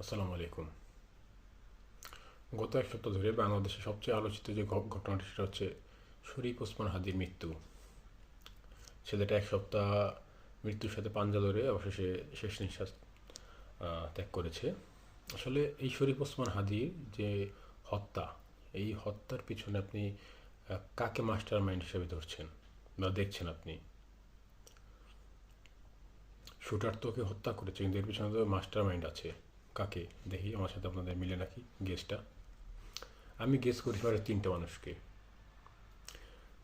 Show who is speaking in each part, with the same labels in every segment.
Speaker 1: আসসালামু আলাইকুম। গত এক সপ্তাহ ধরে বাংলাদেশে সবচেয়ে আলোচিত যে ঘটনাটি সেটা হচ্ছে শরীফ ওসমান হাদির মৃত্যু। ছেলেটা এক সপ্তাহ মৃত্যুর সাথে পাঞ্জা লড়ে অবশেষে শেষ নিঃশ্বাস ত্যাগ করেছে। আসলে এই শরীফ ওসমান হাদির যে হত্যা, এই হত্যার পিছনে আপনি কাকে মাস্টার মাইন্ড হিসেবে ধরছেন বা দেখছেন আপনি? শুটার তো ওকে হত্যা করেছে, কিন্তু এর পিছনে তো মাস্টার মাইন্ড আছে। কাকে? দেখি আমার সাথে আপনাদের মিলে নাকি গেসটা। আমি গেস করি পারে তিনটে মানুষকে।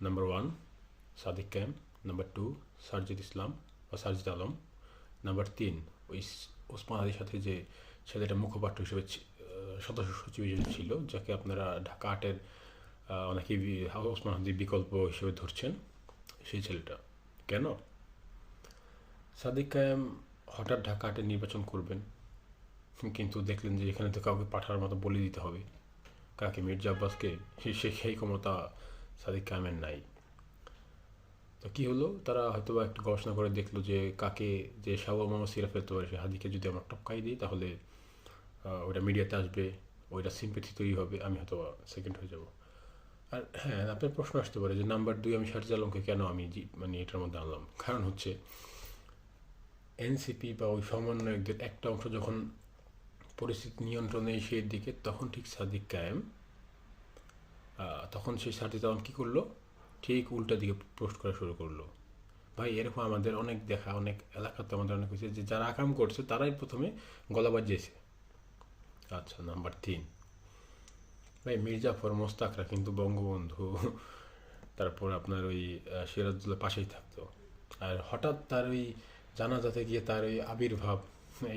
Speaker 1: Number one, Sadik Kayem. Number two, Sarjis Islam বা সারজিদ আলম। নাম্বার তিন, ওই ওসমান আলীর সাথে যে ছেলেটা মুখপাত্র হিসেবে সদস্য সচিব হিসেবে ছিল, যাকে আপনারা ঢাকা আটের অনেকেই ওসমান হাদির বিকল্প হিসেবে ধরছেন, সেই ছেলেটা। কেন? সাদিক কায়েম হঠাৎ ঢাকা আটের নির্বাচন করবেন, কিন্তু দেখলেন যে এখানে তো কাউকে পাঠার মতো বলে দিতে হবে। কাকে? মির্জা আব্বাসকে। সেই ক্ষমতা সাদিক কায়েমের নাই। তো কী হলো, তারা হয়তো বা একটু গবেষণা করে দেখলো যে কাকে, যে শাহবাগ মোহাম্মদ সিরাজ ফেলতে পারে, সে হাদিকে যদি আমরা টপকাই দিই তাহলে ওইটা মিডিয়াতে আসবে, ওইটা সিম্পেথি তৈরি হবে, আমি হয়তো সেকেন্ড হয়ে যাব। আর হ্যাঁ, আপনার প্রশ্ন আসতে পারে যে নাম্বার দুই আমি শারজিদ আলমকে কেন আমি মানে এটার মধ্যে আনলাম। কারণ হচ্ছে এনসিপি বা ওই সমন্বয়কদের একটা অংশ যখন পরিস্থিতি নিয়ন্ত্রণে এসে দিকে, তখন ঠিক সাদিক কায়েম তখন সেই শারজিদ আলম কী করলো, ঠিক উল্টা দিকে পোস্ট করা শুরু করলো। ভাই, এরকম আমাদের অনেক দেখা, অনেক এলাকাতে আমাদের অনেক হয়েছে যে যারা আকাম করছে তারাই প্রথমে গলা বাজিয়েছে। আচ্ছা, নাম্বার তিন, ভাই মির্জাফর মোস্তাকরা কিন্তু বঙ্গবন্ধু, তারপর আপনার ওই সিরাজুল্লাহ পাশেই থাকতো। আর হঠাৎ তার ওই জানাজাতে গিয়ে তার ওই আবির্ভাব,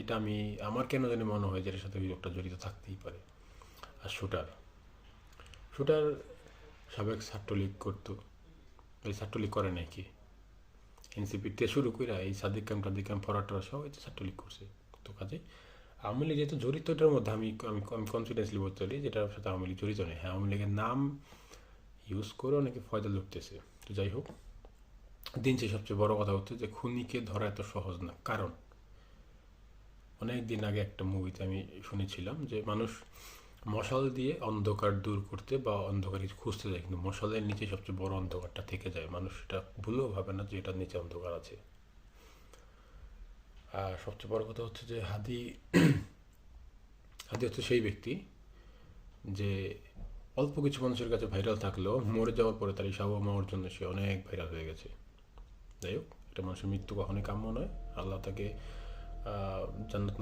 Speaker 1: এটা আমি, আমার কেন জানি মনে হয় যে এর সাথে ওই লোকটা জড়িত থাকতেই পারে। আর শুটার, শুটার সাবেক ছাত্রলীগ করতো, এই ছাত্রলীগ করে নাকি এনসিপিতে শুরু করে এই সাদিক কাম টাদিক কাম ফরাটারা সবাই তো ছাত্রলীগ করছে। তো কাজে আওয়ামী লীগ যেহেতু জড়িত, এটার মধ্যে আমি আমি আমি কনফিডেন্সলি বলতে পারি যেটার সাথে আওয়ামী লীগ জড়িত নেই। হ্যাঁ, আওয়ামী লীগের নাম ইউজ করে অনেকে ফয়দা লুটতেছে। তো যাই হোক, দিন শেষে সবচেয়ে বড় কথা হচ্ছে যে খুনিকে ধরা এত সহজ না। কারণ অনেক দিন আগে একটা মুভিতে আমি শুনেছিলাম যে মানুষ মশাল দিয়ে অন্ধকার দূর করতে বা অন্ধকার কিছু খুঁজতে যায়, কিন্তু মশালের নিচে সবচেয়ে বড় অন্ধকারটা থেকে যায়। মানুষ এটা ভুলেও ভাবে না যে এটার নিচে অন্ধকার আছে। আর সবচেয়ে বড় কথা হচ্ছে যে হাদি, হাদি হচ্ছে সেই ব্যক্তি যে অল্প কিছু মানুষের কাছে ভাইরাল থাকলেও মরে যাওয়ার পরে তার এই সার্বভৌমর জন্য সে অনেক ভাইরাল হয়ে গেছে। যাই হোক, এটা মানুষের মৃত্যু কখনোই কাম্য নয়। আল্লাহ তাকে জান্নাত